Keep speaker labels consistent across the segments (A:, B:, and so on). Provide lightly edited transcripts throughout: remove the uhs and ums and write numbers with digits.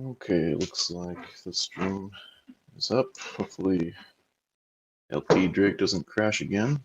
A: Okay, looks like the stream is up. Hopefully LP Drake doesn't crash again.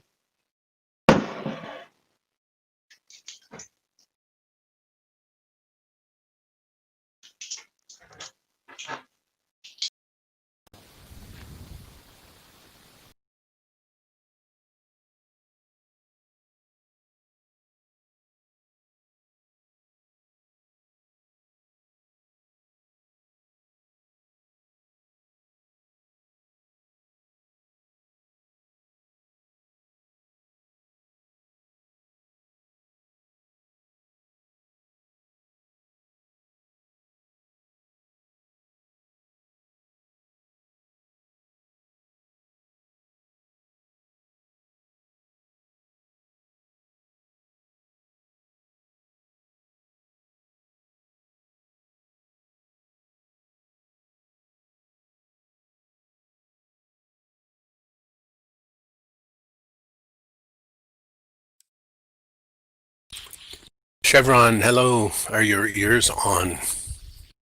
B: Chevron, hello. Are your ears on?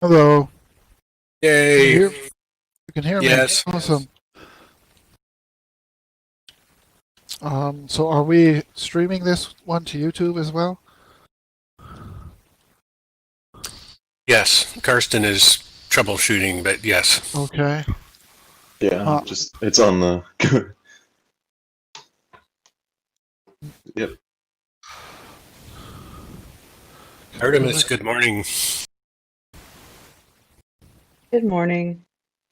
C: Hello.
B: Yay.
C: You can hear me.
B: Yes.
C: Awesome. So are we streaming this one to YouTube as well?
B: Yes. Karsten is troubleshooting, but yes.
C: Okay.
A: Yeah, just it's on the. Yep.
B: Artemis, good morning.
D: Good morning.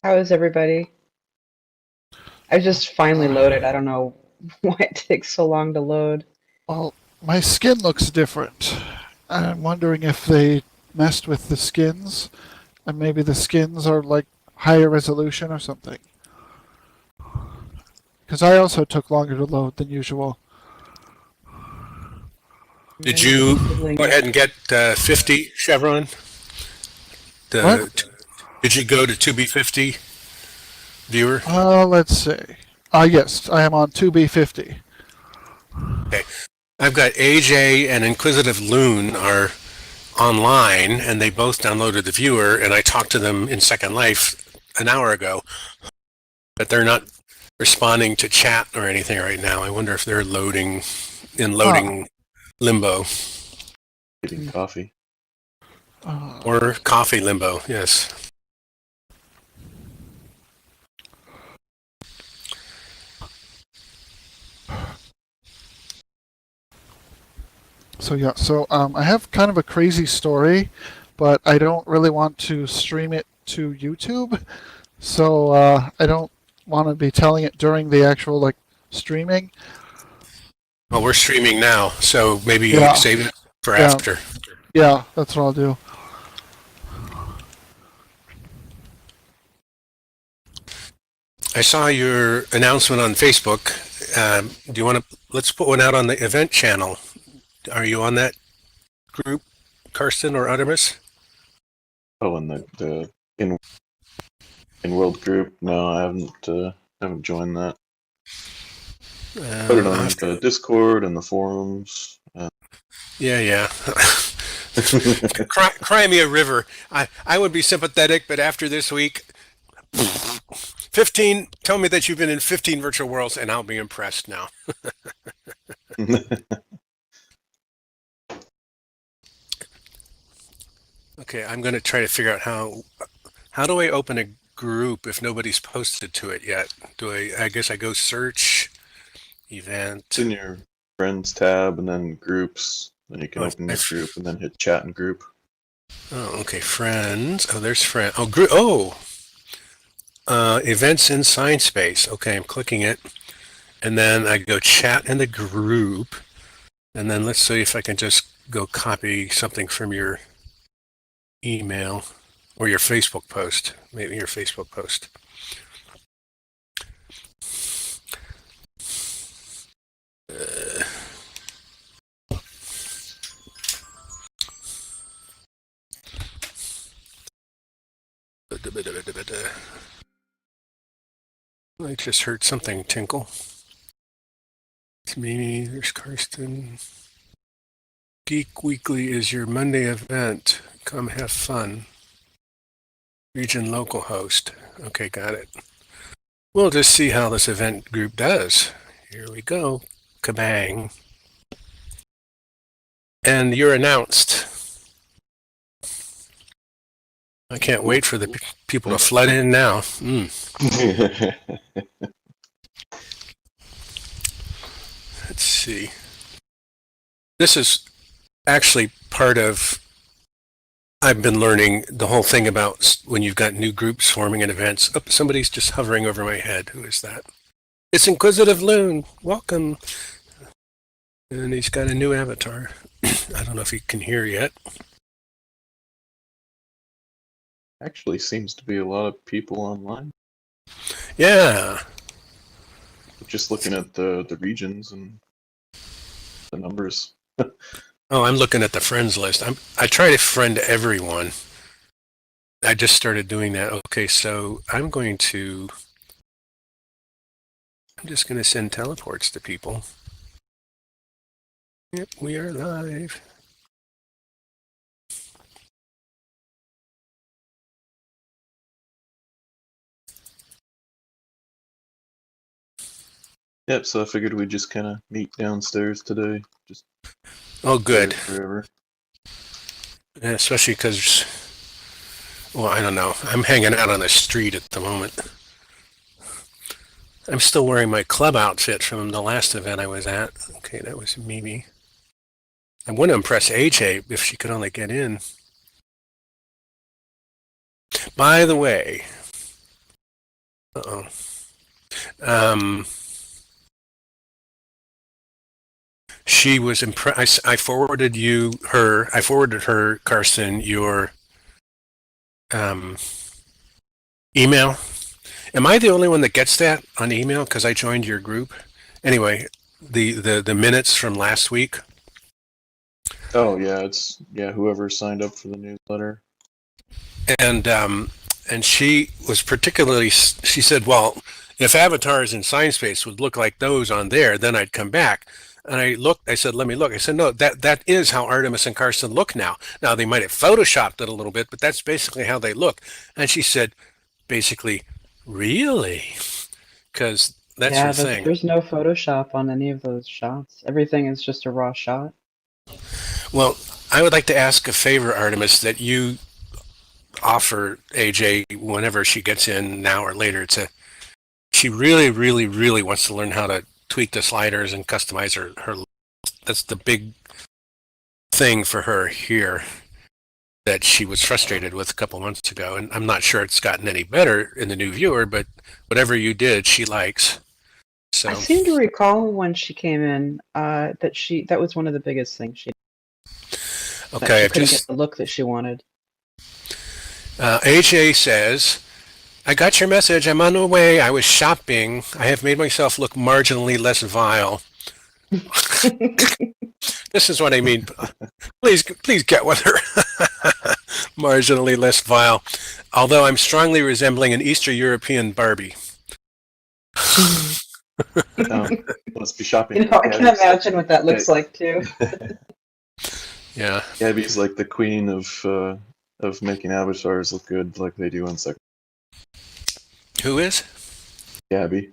D: How is everybody? I just finally loaded. I don't know why it takes so long to load.
C: Well, my skin looks different. I'm wondering if they messed with the skins, and maybe the skins are like higher resolution or something. Because I also took longer to load than usual.
B: Did you go ahead and get 50, Chevron?
C: What?
B: Did you go to 2B50, viewer?
C: Let's see. Yes, I am on 2B50.
B: Okay. I've got AJ and Inquisitive Loon are online, and they both downloaded the viewer, and I talked to them in Second Life an hour ago, but they're not responding to chat or anything right now. I wonder if they're loading limbo.
A: Getting coffee.
B: Or coffee limbo, yes.
C: So I have kind of a crazy story, but I don't really want to stream it to YouTube. So I don't want to be telling it during the actual streaming.
B: Well, we're streaming now, so maybe save it for
C: Yeah.
B: after.
C: Yeah, that's what I'll do.
B: I saw your announcement on Facebook. Do you want to? Let's put one out on the event channel. Are you on that group, Karsten or Artemis?
A: Oh, and the in world group. No, I haven't joined that. Put it on the Discord and the forums.
B: Yeah. Cry me a river. I would be sympathetic, but after this week, 15. Tell me that you've been in 15 virtual worlds, and I'll be impressed now. Okay, I'm going to try to figure out how do I open a group if nobody's posted to it yet? I guess I go search, event.
A: It's in your friends tab and then groups. Then you can open this group and then hit chat and group.
B: Oh, okay, friends. Oh, there's friend. Oh, group. Oh, events in Sciencebase. Okay, I'm clicking it. And then I go chat in the group. And then let's see if I can just go copy something from your email or your Facebook post. Maybe your Facebook post. I just heard something tinkle. It's Mimi, there's Karsten. Geek Weekly is your Monday event. Come have fun. Region local host. Okay, got it. We'll just see how this event group does. Here we go. Kabang. And you're announced. I can't wait for the people to flood in now. Let's see. This is actually part of, I've been learning the whole thing about when you've got new groups forming in events. Oh, somebody's just hovering over my head. Who is that? It's Inquisitive Loon. Welcome. And he's got a new avatar. I don't know if he can hear yet.
A: Actually, seems to be a lot of people online.
B: Yeah.
A: Just looking at the regions and the numbers.
B: Oh, I'm looking at the friends list. I try to friend everyone. I just started doing that. Okay, so I'm just going to send teleports to people. Yep, we are live.
A: Yep, so I figured we'd just kind of meet downstairs today. Just
B: Oh, good.
A: Forever.
B: Yeah, especially because, well, I don't know. I'm hanging out on the street at the moment. I'm still wearing my club outfit from the last event I was at. Okay, that was Mimi. I want to impress AJ if she could only get in. By the way, she was impressed. I forwarded her, Carson, your email. Am I the only one that gets that on email because I joined your group? Anyway, the minutes from last week.
A: Oh yeah, it's whoever signed up for the newsletter.
B: And she was particularly, she said, well, if avatars in Sciencespace would look like those on there, then I'd come back. And I said, let me look. I said, no, that is how Artemis and Carson look now. Now, they might have photoshopped it a little bit, but that's basically how they look. And she said, basically, really? Because that's her thing.
D: There's no Photoshop on any of those shots. Everything is just a raw shot.
B: Well, I would like to ask a favor, Artemis, that you offer AJ whenever she gets in now or later she really, really, really wants to learn how to tweak the sliders and customize her. That's the big thing for her here that she was frustrated with a couple months ago. And I'm not sure it's gotten any better in the new viewer, but whatever you did, she likes. So
D: I seem to recall when she came in that was one of the biggest things she did.
B: Okay,
D: she couldn't get the look that she wanted.
B: AJ says, I got your message. I'm on the way. I was shopping. I have made myself look marginally less vile. This is what I mean. Please get with her. Marginally less vile. Although I'm strongly resembling an Eastern European Barbie.
A: Must be shopping.
D: I can imagine what that looks like too.
B: Yeah.
A: Gabby's like the queen of making avatars look good, like they do on second.
B: Who is?
A: Gabby.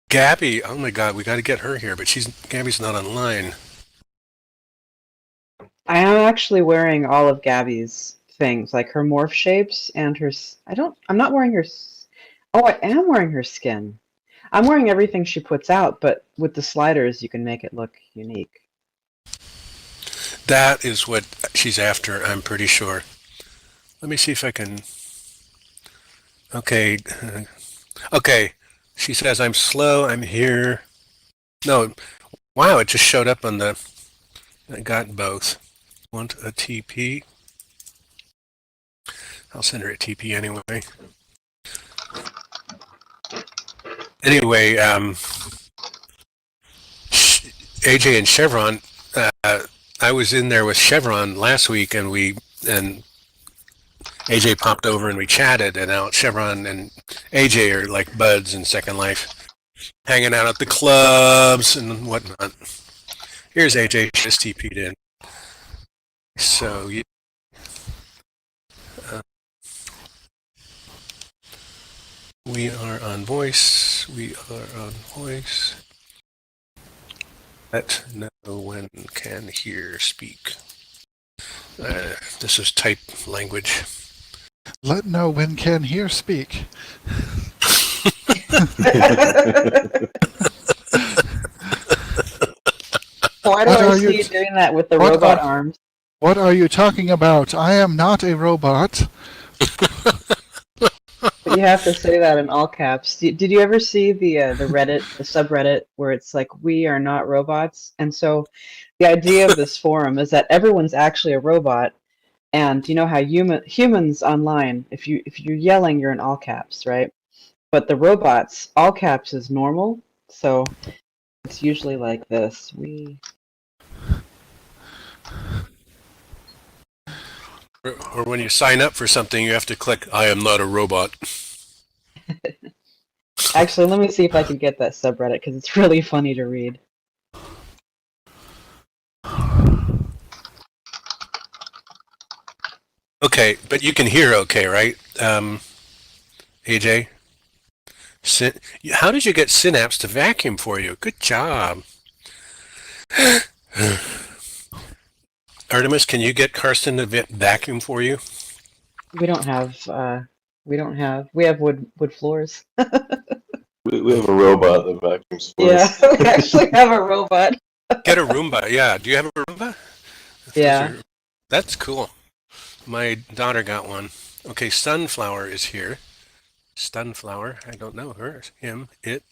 B: Gabby. Oh my God, we got to get her here, but Gabby's not online.
D: I am actually wearing all of Gabby's things, like her morph shapes and her. I'm not wearing her. Oh, I am wearing her skin. I'm wearing everything she puts out, but with the sliders, you can make it look unique.
B: That is what she's after, I'm pretty sure. Let me see if I can. Okay. Okay. She says, I'm slow. I'm here. No. Wow, it just showed up on the. I got both. Want a TP? I'll send her a TP anyway. Anyway, AJ and Chevron, I was in there with Chevron last week, and AJ popped over and we chatted, and now Chevron and AJ are like buds in Second Life, hanging out at the clubs and whatnot. Here's AJ, just TP'd in. So, We are on voice. We are on voice. Let no one can hear speak. This is type language.
C: Let no one can hear speak.
D: Why do
C: What
D: I
C: are
D: see
C: you
D: you doing that with the
C: what
D: robot
C: are-
D: arms?
C: What are you talking about? I am not a robot.
D: But you have to say that in all caps. Did you ever see the Reddit, the subreddit, where it's like, "We are not robots"? And so, the idea of this forum is that everyone's actually a robot, and you know how humans online, if you're yelling, you're in all caps, right? But the robots, all caps is normal, so it's usually like this.
B: Or when you sign up for something, you have to click, I am not a robot.
D: Actually, let me see if I can get that subreddit because it's really funny to read.
B: Okay, but you can hear okay, right? AJ? How did you get Synapse to vacuum for you? Good job. Artemis, can you get Karsten to vacuum for you?
D: We don't have we have wood floors.
A: we have a robot that vacuums for
D: Yeah,
A: us.
D: we actually have a robot.
B: Get a Roomba. Yeah. Do you have a Roomba?
D: Yeah.
B: That's cool. My daughter got one. Okay, Sunflower is here. Stunflower. I don't know her. Him. It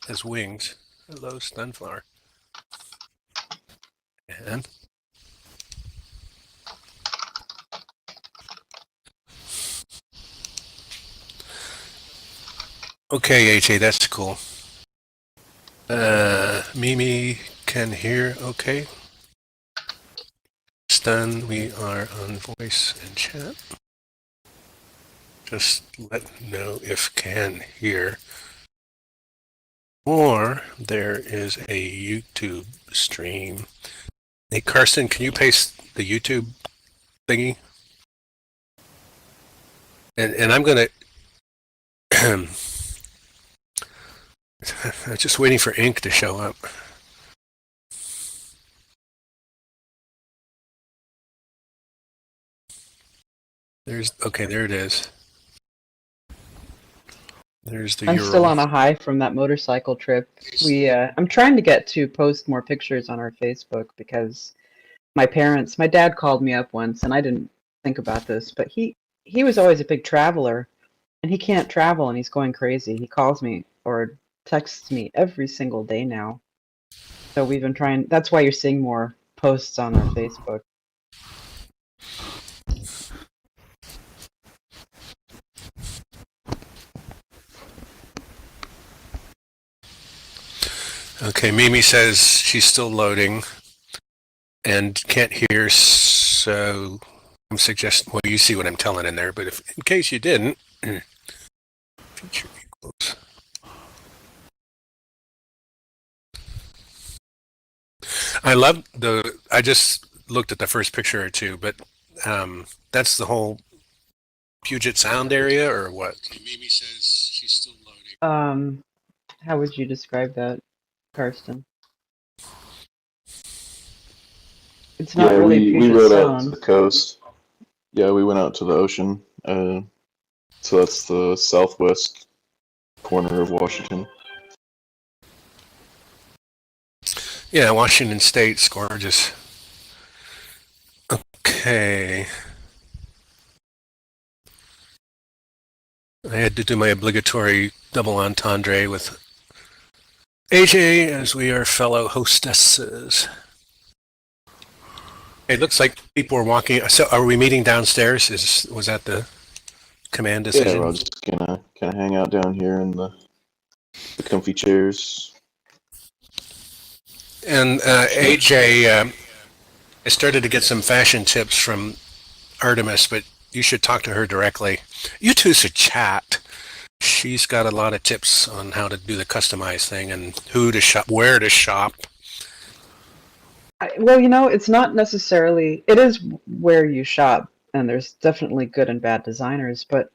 B: has wings. Hello, Stunflower. And okay, AJ, that's cool. Mimi can hear okay. Stun, we are on voice and chat. Just let know if can hear. Or there is a YouTube stream. Hey, Carson, can you paste the YouTube thingy? And I'm going to... I'm just waiting for ink to show up. Okay, there it is. There's the
D: I'm
B: URL.
D: still on a high from that motorcycle trip. I'm trying to get to post more pictures on our Facebook because my dad called me up once and I didn't think about this, but he was always a big traveler and he can't travel and he's going crazy. He calls me or texts me every single day now. So we've been trying, that's why you're seeing more posts on our Facebook.
B: Okay, Mimi says she's still loading and can't hear, so I'm suggesting, well, you see what I'm telling in there, but if in case you didn't, feature equals. I just looked at the first picture or two, but that's the whole Puget Sound area, or what? Mimi says she's still loading.
D: How would you describe that, Karsten? It's not really
A: we
D: Puget
A: rode out to
D: Sound.
A: the coast. Yeah, we went out to the ocean. So that's the southwest corner of Washington.
B: Yeah, Washington State's gorgeous. Okay. I had to do my obligatory double entendre with AJ as we are fellow hostesses. It looks like people are walking. So are we meeting downstairs? Was that the command decision?
A: Yeah, we're all just gonna kind of hang out down here in the comfy chairs.
B: And AJ, I started to get some fashion tips from Artemis, but you should talk to her directly. You two should chat. She's got a lot of tips on how to do the customized thing and who to shop, where to shop.
D: Well, it's not necessarily, it is where you shop, and there's definitely good and bad designers, but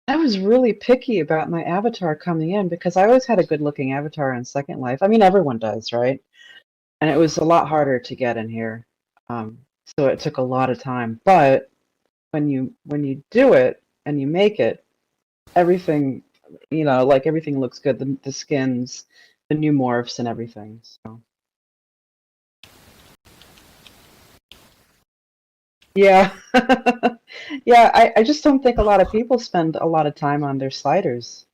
D: I was really picky about my avatar coming in because I always had a good looking avatar in Second Life. I mean, everyone does, right? And it was a lot harder to get in here. Um, so it took a lot of time. But when you do it and you make it, everything, like everything looks good. The skins, the new morphs, and everything. So yeah, yeah. I just don't think a lot of people spend a lot of time on their sliders.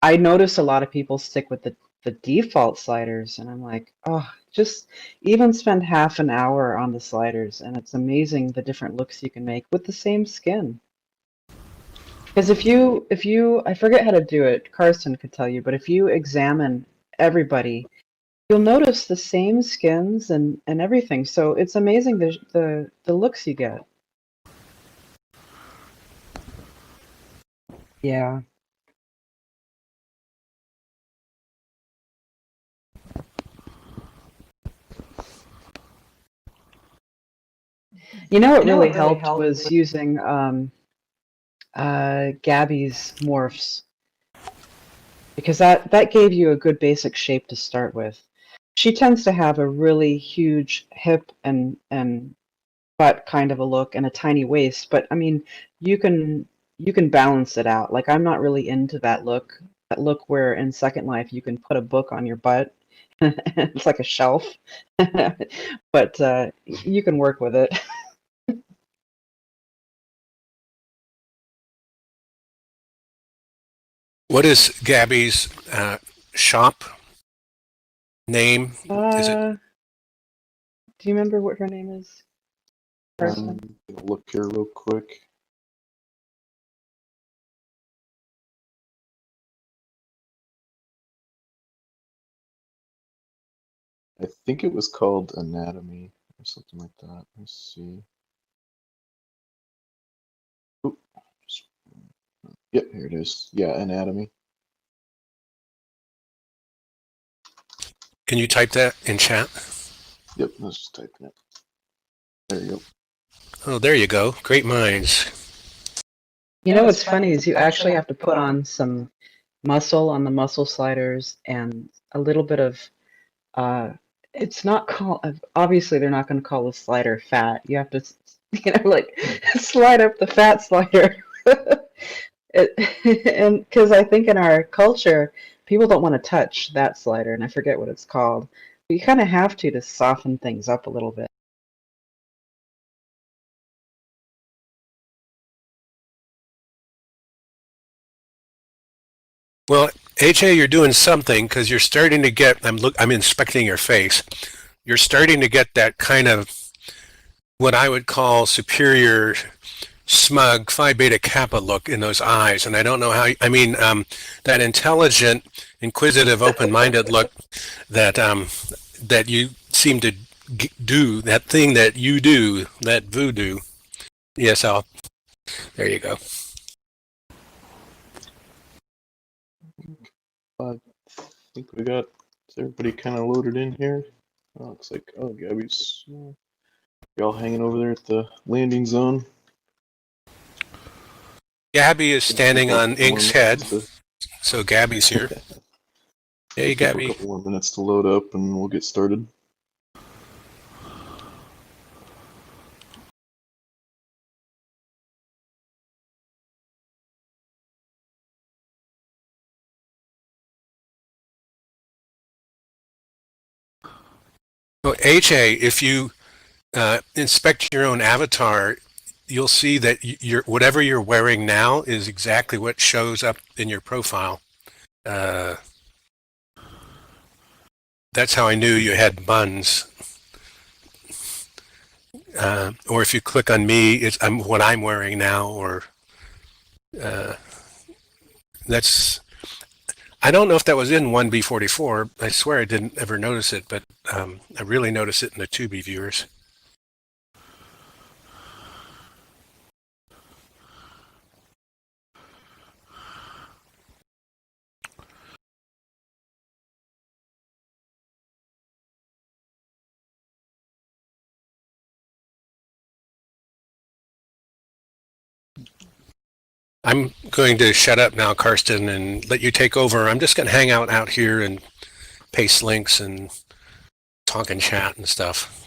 D: I notice a lot of people stick with the default sliders, and I'm like, oh, just even spend half an hour on the sliders, and it's amazing the different looks you can make with the same skin. Because if you, I forget how to do it, Carson could tell you, but if you examine everybody, you'll notice the same skins and everything. So it's amazing the looks you get. Yeah. You know what really helped was using Gabby's morphs, because that gave you a good basic shape to start with. She tends to have a really huge hip and butt kind of a look and a tiny waist, but I mean, you can you can balance it out. Like I'm not really into that look where in Second Life you can put a book on your butt. It's like a shelf, but you can work with it.
B: What is Gabby's shop name? Is it?
D: Do you remember what her name is?
A: I'm
D: Person?
A: gonna look here real quick. I think it was called Anatomy or something like that. Let's see. Oop. Yep, here it is. Yeah, Anatomy.
B: Can you type that in chat?
A: Yep, let's just type it. There you go.
B: Oh, there you go. Great minds.
D: You know what's funny is you actually have to put on some muscle on the muscle sliders and a little bit of it's not called, obviously they're not going to call the slider fat. You have to like slide up the fat slider. And because I think in our culture people don't want to touch that slider, and I forget what it's called, but you kind of have to soften things up a little bit.
B: Well, AJ, you're doing something because you're starting to get. I'm inspecting your face. You're starting to get that kind of what I would call superior, smug Phi Beta Kappa look in those eyes, and I don't know how. I mean, that intelligent, inquisitive, open-minded look that you seem to do. That thing that you do, that voodoo. Yes, Al. There you go.
A: I think we got everybody kind of loaded in here. Oh, looks like, oh, Gabby's y'all hanging over there at the landing zone.
B: Gabby is
A: Give people
B: standing
A: a
B: on
A: couple more
B: Ink's head,
A: minutes
B: so Gabby's here. Hey,
A: give people a
B: Gabby.
A: couple more minutes to load up, and we'll get started.
B: So, AJ, if you inspect your own avatar, you'll see that whatever you're wearing now is exactly what shows up in your profile. That's how I knew you had buns. Or if you click on me, it's what I'm wearing now. Or uh, that's. I don't know if that was in 1B44. I swear I didn't ever notice it, but I really notice it in the 2B viewers. I'm going to shut up now, Karsten, and let you take over. I'm just going to hang out here and paste links and talk and chat and stuff.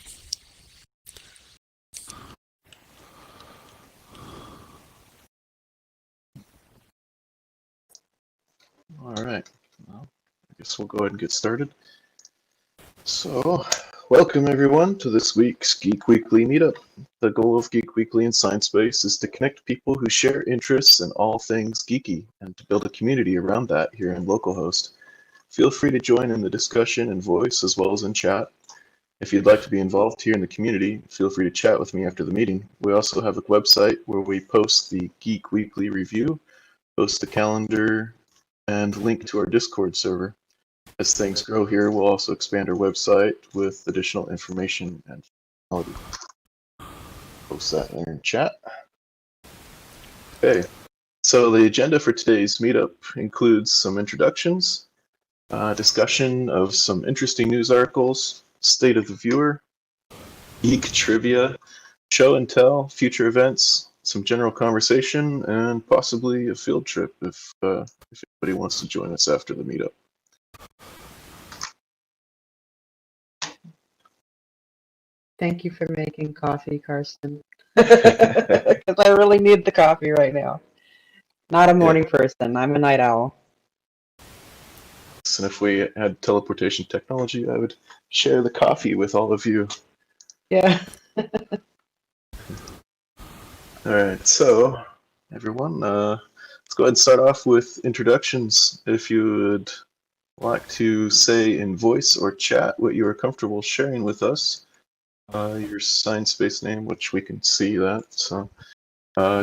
A: All right. Well, I guess we'll go ahead and get started. So, welcome everyone to this week's Geek Weekly meetup. The goal of Geek Weekly in Sciencebase is to connect people who share interests in all things geeky and to build a community around that here in localhost. Feel free to join in the discussion in voice as well as in chat. If you'd like to be involved here in the community, feel free to chat with me after the meeting. We also have a website where we post the Geek Weekly review, post a calendar, and link to our Discord server. As things grow here, we'll also expand our website with additional information and functionality. Post that there in chat. Okay, so the agenda for today's meetup includes some introductions, discussion of some interesting news articles, state of the viewer, geek trivia, show and tell, future events, some general conversation, and possibly a field trip if anybody wants to join us after the meetup.
D: Thank you for making coffee, Karsten. Because I really need the coffee right now. Not a morning person. I'm a night owl.
A: And if we had teleportation technology, I would share the coffee with all of you.
D: Yeah.
A: All right, so everyone, let's go ahead and start off with introductions. If you would like to say in voice or chat what you are comfortable sharing with us, your Sciencebase name, which we can see that, so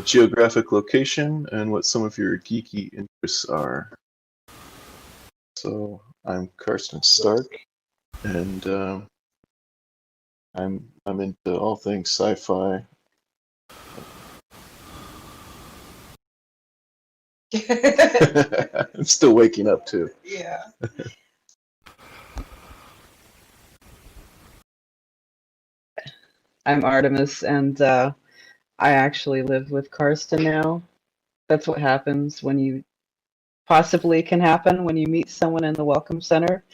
A: geographic location, and what some of your geeky interests are. So I'm Karsten Stark, and I'm into all things sci-fi. I'm still waking up too.
D: Yeah. I'm Artemis, and I actually live with Karsten now. That's what happens when you possibly can happen when you meet someone in the Welcome Center.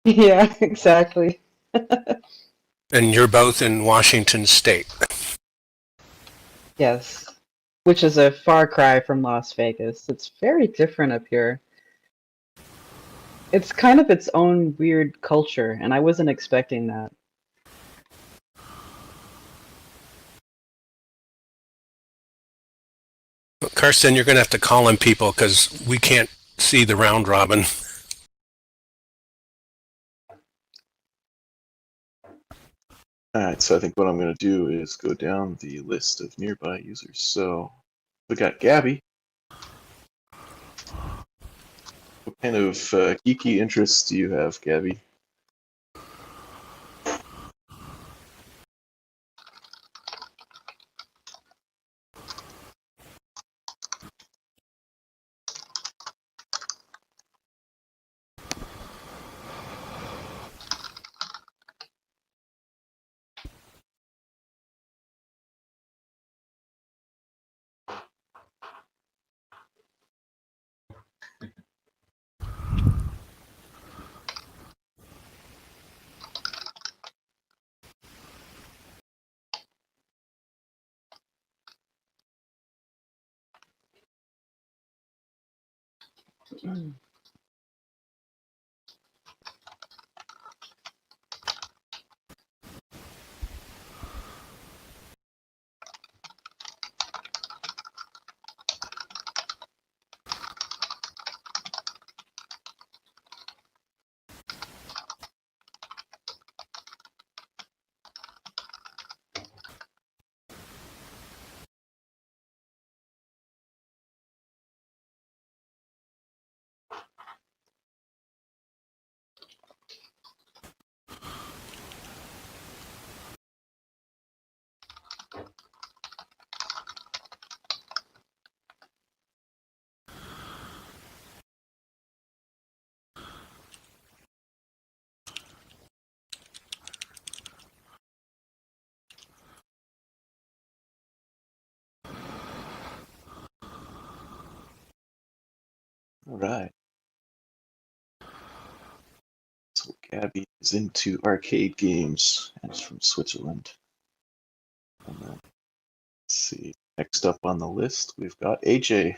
D: Yeah, exactly.
B: And you're both in Washington State.
D: Yes. Which is a far cry from Las Vegas. It's very different up here. It's kind of its own weird culture, and I wasn't expecting that.
B: Karsten, you're going to have to call in people because we can't see the round robin.
A: Alright, so I think what I'm going to do is go down the list of nearby users. So we got Gabby. What kind of geeky interests do you have, Gabby? All right. So Gabby is into arcade games and is from Switzerland. And then, let's see. Next up on the list, we've got AJ.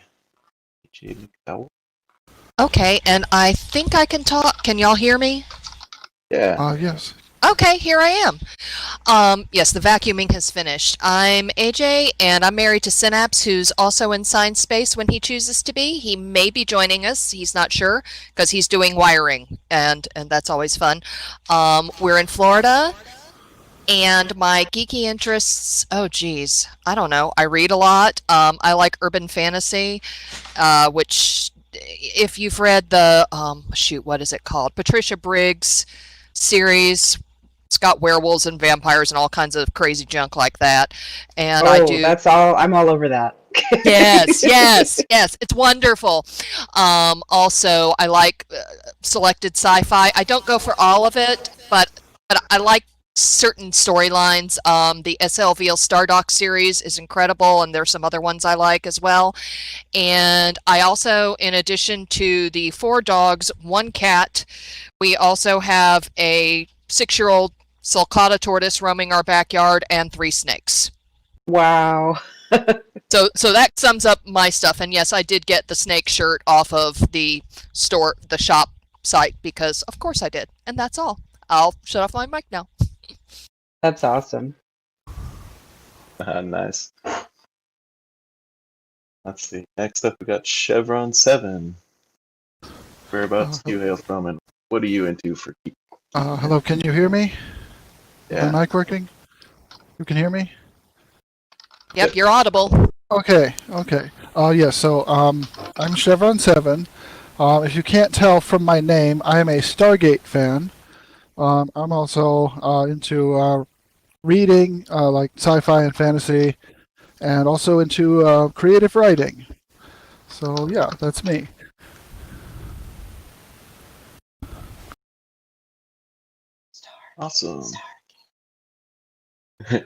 A: AJ McDowell.
E: Okay, and I think I can talk. Can y'all hear me?
A: Yeah.
C: Yes.
E: Okay, here I am. Yes, the vacuuming has finished. I'm AJ, and I'm married to Synapse, who's also in Science Space when he chooses to be. He may be joining us. He's not sure because he's doing wiring, and that's always fun. We're in Florida, and my geeky interests. Oh, geez, I don't know. I read a lot. I like urban fantasy, which, if you've read the shoot, what is it called? Patricia Briggs series. It's got werewolves and vampires and all kinds of crazy junk like that. And I do.
D: That's all. I'm all over that.
E: Yes, yes, yes. It's wonderful. Also, I like selected sci-fi. I don't go for all of it, but I like certain storylines. The SLVL Stardock series is incredible, and there's some other ones I like as well. And I also, in addition to the 4 dogs, 1 cat, we also have a 6-year-old sulcata tortoise roaming our backyard and 3 snakes.
D: Wow.
E: So that sums up my stuff. And yes, I did get the snake shirt off of the shop site because of course I did. And that's all. I'll shut off my mic now.
D: That's awesome.
A: Nice. Let's see. Next up, we got Chevron 7. Whereabouts do you hail from, and what are you into for geek?
C: Hello, can you hear me?
A: Yeah.
C: Is my mic working? You can hear me?
E: Yep, you're audible.
C: Okay. Yeah, so I'm Chevron 7. If you can't tell from my name, I am a Stargate fan. I'm also into reading, like sci-fi and fantasy, and also into creative writing. So yeah, that's me.
A: Awesome.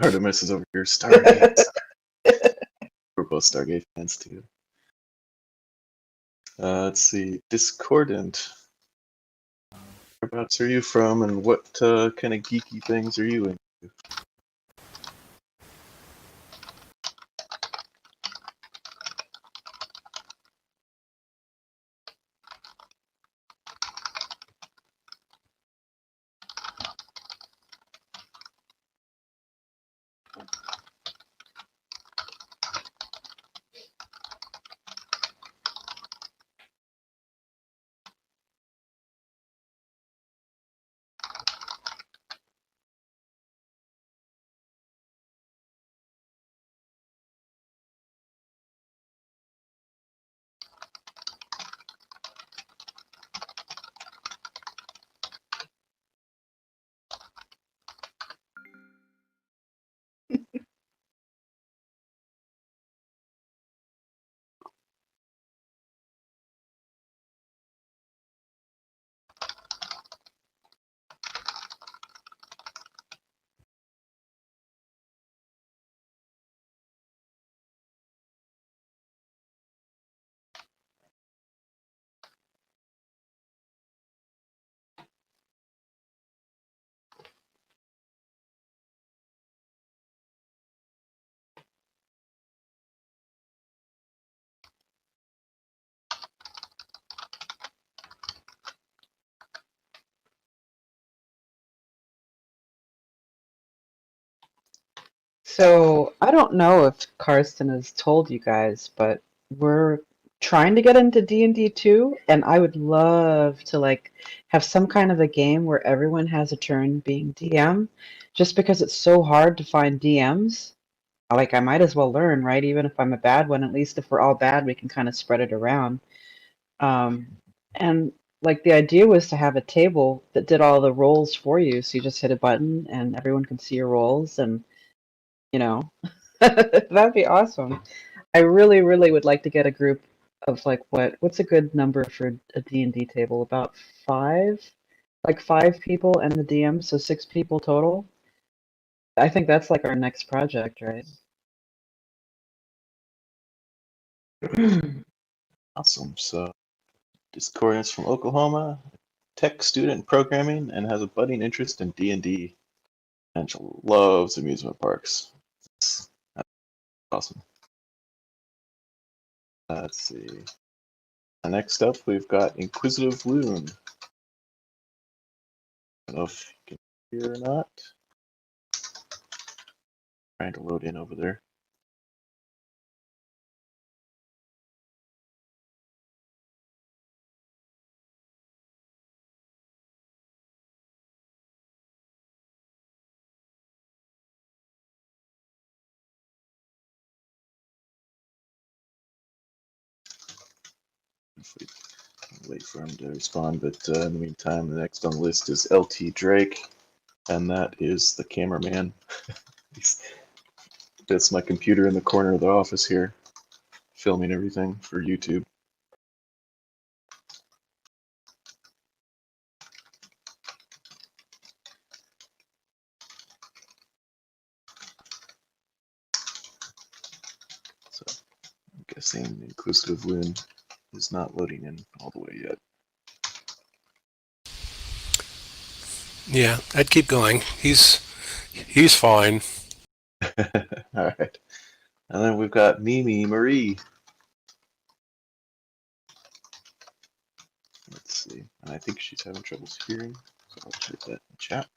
A: Artemis is over here. Stargate. We're both Stargate fans too. Let's see. Discordant. Whereabouts are you from, and what kind of geeky things are you into?
D: So I don't know if Karsten has told you guys, but we're trying to get into D&D too, and I would love to like have some kind of a game where everyone has a turn being DM, just because it's so hard to find DMs. Like I might as well learn, right? Even if I'm a bad one, at least if we're all bad, we can kind of spread it around. Um, and like the idea was to have a table that did all the rolls for you, so you just hit a button and everyone can see your rolls and you know, that'd be awesome. I really, really would like to get a group of like what's a good number for a D&D table? About 5? Like 5 people and the DM, so 6 people total. I think that's like our next project, right?
A: Awesome. So Discordian is from Oklahoma, tech student in programming, and has a budding interest in D&D. And she loves amusement parks. That's awesome. Let's see. Next up, we've got Inquisitive Loon. I don't know if you can hear or not. Trying to load in over there. If we wait for him to respond, but in the meantime, the next on the list is LT Drake, and that is the cameraman. That's my computer in the corner of the office here, filming everything for YouTube. So I'm guessing Inquisitive Loon is not loading in all the way yet.
B: Yeah, I'd keep going. He's fine.
A: All right. And then we've got Mimi Marie. Let's see. And I think she's having troubles hearing, so I'll type that in the chat.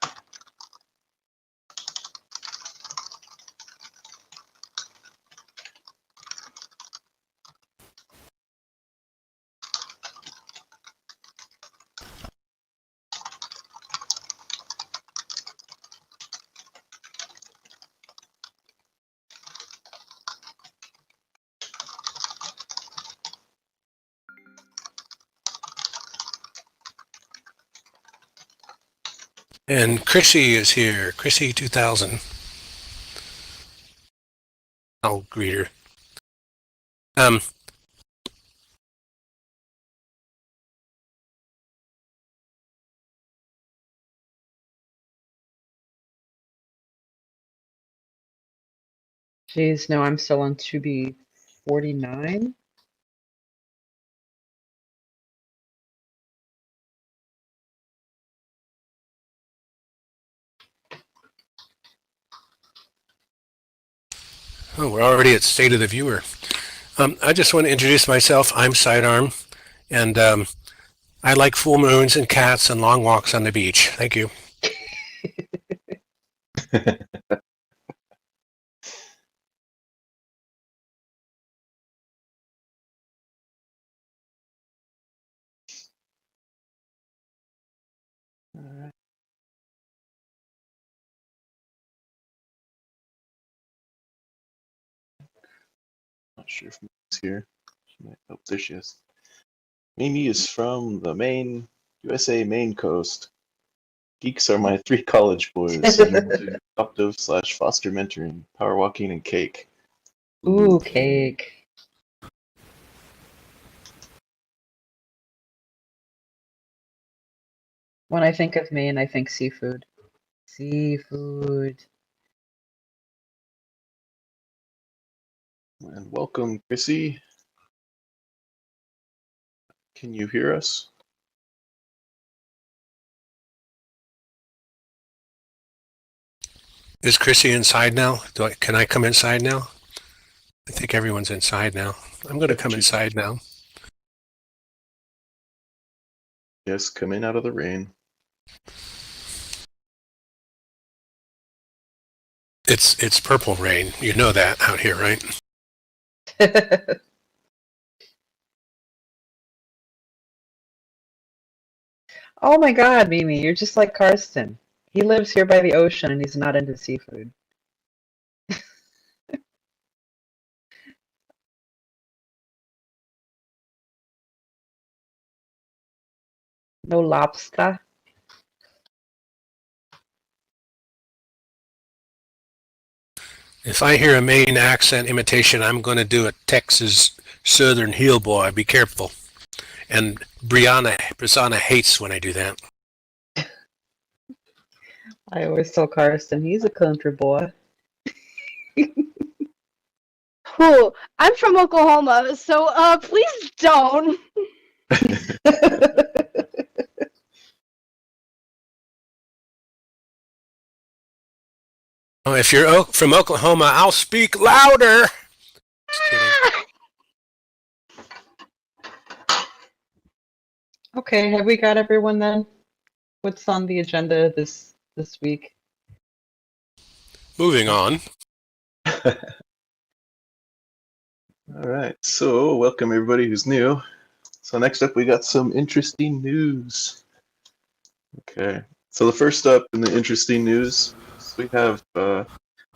B: And Chrissy is here. Chrissy 2000. I'll greet her.
D: Jeez, no, I'm still on 2B49.
B: Oh, we're already at State of the Viewer. I just want to introduce myself. I'm Sidearm, and I like full moons and cats and long walks on the beach. Thank you.
A: Alright. Not sure if Mimi's here. Oh, there she is. Mimi is from the USA Maine coast. Geeks are my 3 college boys. Adoptive / foster mentoring, power walking, and cake.
D: Ooh, cake. When I think of Maine, I think seafood. Seafood.
A: And welcome, Chrissy. Can you hear us?
B: Is Chrissy inside now? Can I come inside now? I think everyone's inside now. I'm going to come inside now.
A: Yes, coming out of the rain.
B: It's purple rain. You know that out here, right?
D: Oh my god, Mimi, you're just like Karsten. He lives here by the ocean and he's not into seafood. No lobster.
B: If I hear a Maine accent imitation, I'm going to do a Texas Southern hillboy. Be careful. And Brianna hates when I do that.
D: I always tell Karsten he's a country boy.
F: Cool. I'm from Oklahoma, so please don't.
B: Oh, if you're from Oklahoma, I'll speak louder. Just kidding.
D: Okay, have we got everyone then? What's on the agenda this week?
B: Moving on.
A: All right, so welcome everybody who's new. So next up, we got some interesting news. Okay, so the first up in the interesting news, we have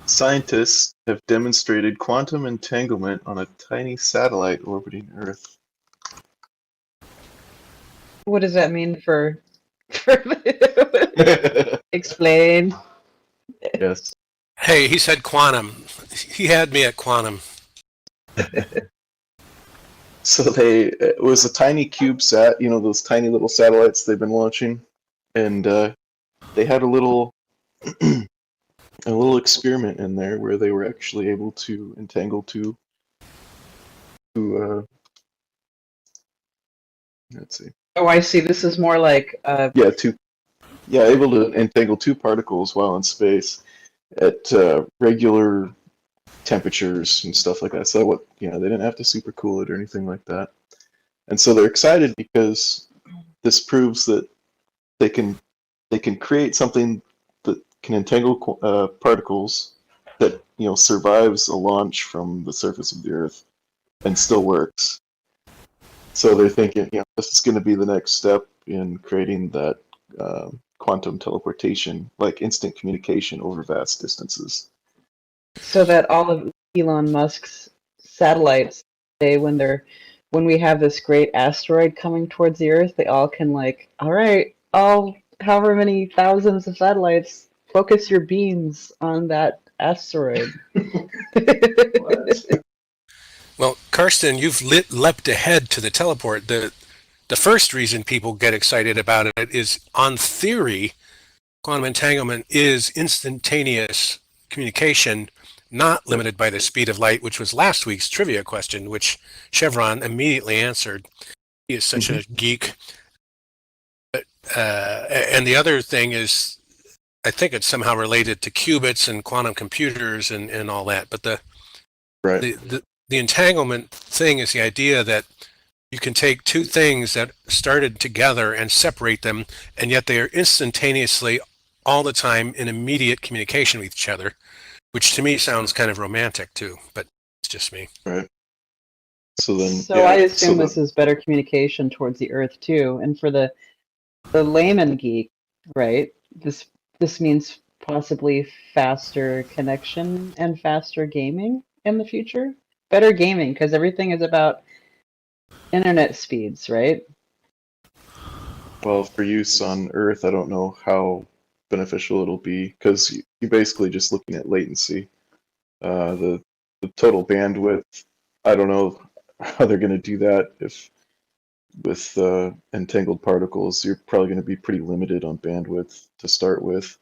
A: scientists have demonstrated quantum entanglement on a tiny satellite orbiting Earth.
D: What does that mean for explain?
A: Yes.
B: Hey, he said quantum. He had me at quantum.
A: So it was a tiny CubeSat, those tiny little satellites they've been launching, and they had a little experiment in there where they were actually able to entangle two let's see.
D: Oh, I see. This is more like
A: Able to entangle two particles while in space at regular temperatures and stuff like that. So they didn't have to supercool it or anything like that. And so they're excited because this proves that they can create something that can entangle particles that survives a launch from the surface of the Earth and still works. So they're thinking, this is going to be the next step in creating that quantum teleportation, like instant communication over vast distances.
D: so that all of Elon Musk's satellites, when we have this great asteroid coming towards the Earth, they all can all right, all however many thousands of satellites, focus your beams on that asteroid.
B: Well, Karsten, you've leapt ahead to the teleport. The first reason people get excited about it is, on theory, quantum entanglement is instantaneous communication, not limited by the speed of light, which was last week's trivia question, which Chevron immediately answered. He is such a geek. And the other thing is, I think it's somehow related to qubits and quantum computers and all that. But the entanglement thing is the idea that you can take two things that started together and separate them, and yet they are instantaneously all the time in immediate communication with each other, which to me sounds kind of romantic too, but it's just me.
A: Right. So then,
D: I assume this is better communication towards the Earth too, and for the layman geek, right? This means possibly faster connection and faster gaming in the future. Better gaming, because everything is about internet speeds, right?
A: Well, for use on Earth, I don't know how beneficial it'll be, because you're basically just looking at latency. The total bandwidth, I don't know how they're going to do that. If with entangled particles, you're probably going to be pretty limited on bandwidth to start with.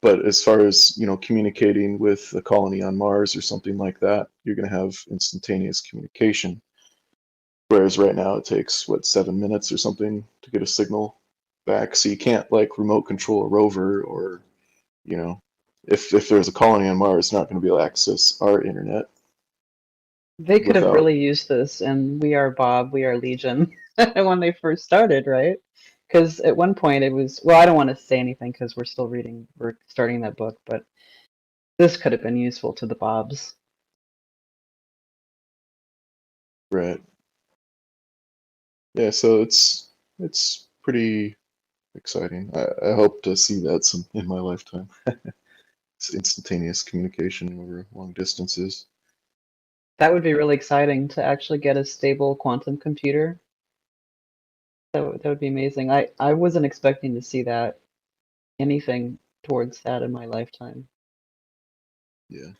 A: But as far as communicating with a colony on Mars or something like that, you're going to have instantaneous communication. Whereas right now it takes 7 minutes or something to get a signal back. So you can't remote control a rover, or if there's a colony on Mars, it's not going to be able to access our internet.
D: They could have really used this, and We Are Bob, We Are Legion when they first started, right? Because at one point it was, I don't want to say anything because we're starting that book, but this could have been useful to the Bobs.
A: Right. Yeah, so it's pretty exciting. I hope to see that in my lifetime. It's instantaneous communication over long distances.
D: That would be really exciting to actually get a stable quantum computer. That would be amazing. I wasn't expecting to see anything towards that in my lifetime.
A: Yeah.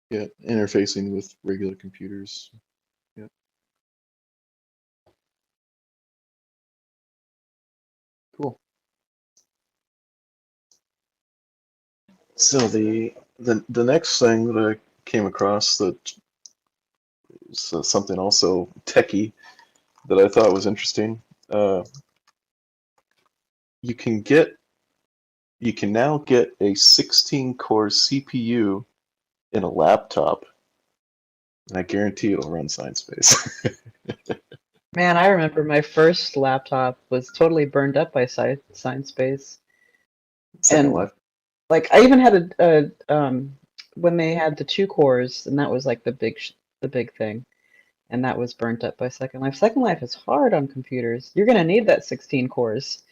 A: Yeah, interfacing with regular computers. Yeah. Cool. So the next thing that I came across that is something also techie that I thought was interesting. You can now get a 16-core CPU in a laptop, and I guarantee it'll run Sciencebase.
D: Man, I remember my first laptop was totally burned up by Sciencebase.
A: Second
D: And
A: Life.
D: like I even had a when they had the 2 cores, and that was like the big thing, and that was burnt up by Second Life. Second Life is hard on computers. You're gonna need that 16 cores.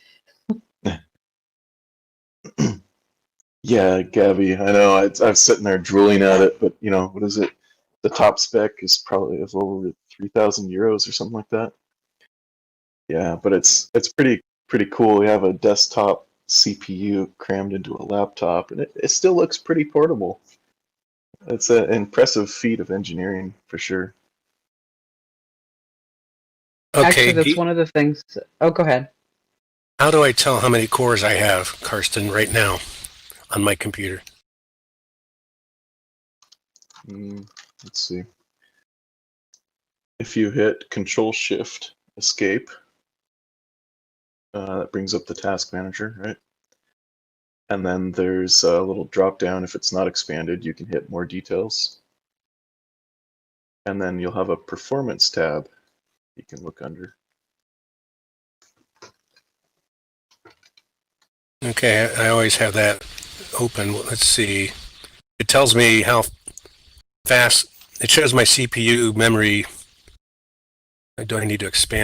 A: Yeah, Gabby, I know. I'm sitting there drooling at it, but what is it? The top spec is probably of over 3,000 euros or something like that. Yeah, but it's pretty cool. You have a desktop CPU crammed into a laptop, and it still looks pretty portable. It's an impressive feat of engineering for sure.
D: Actually,
B: Okay,
D: that's one of the things. Oh, go ahead.
B: how do I tell how many cores I have, Karsten, right now on my computer?
A: Let's see. If you hit Control Shift Escape, that brings up the task manager, right? And then there's a little drop down. If it's not expanded, you can hit more details. And then you'll have a performance tab you can look under.
B: Okay, I always have that open. Let's see. It tells me how fast, it shows my CPU memory. Do I need to expand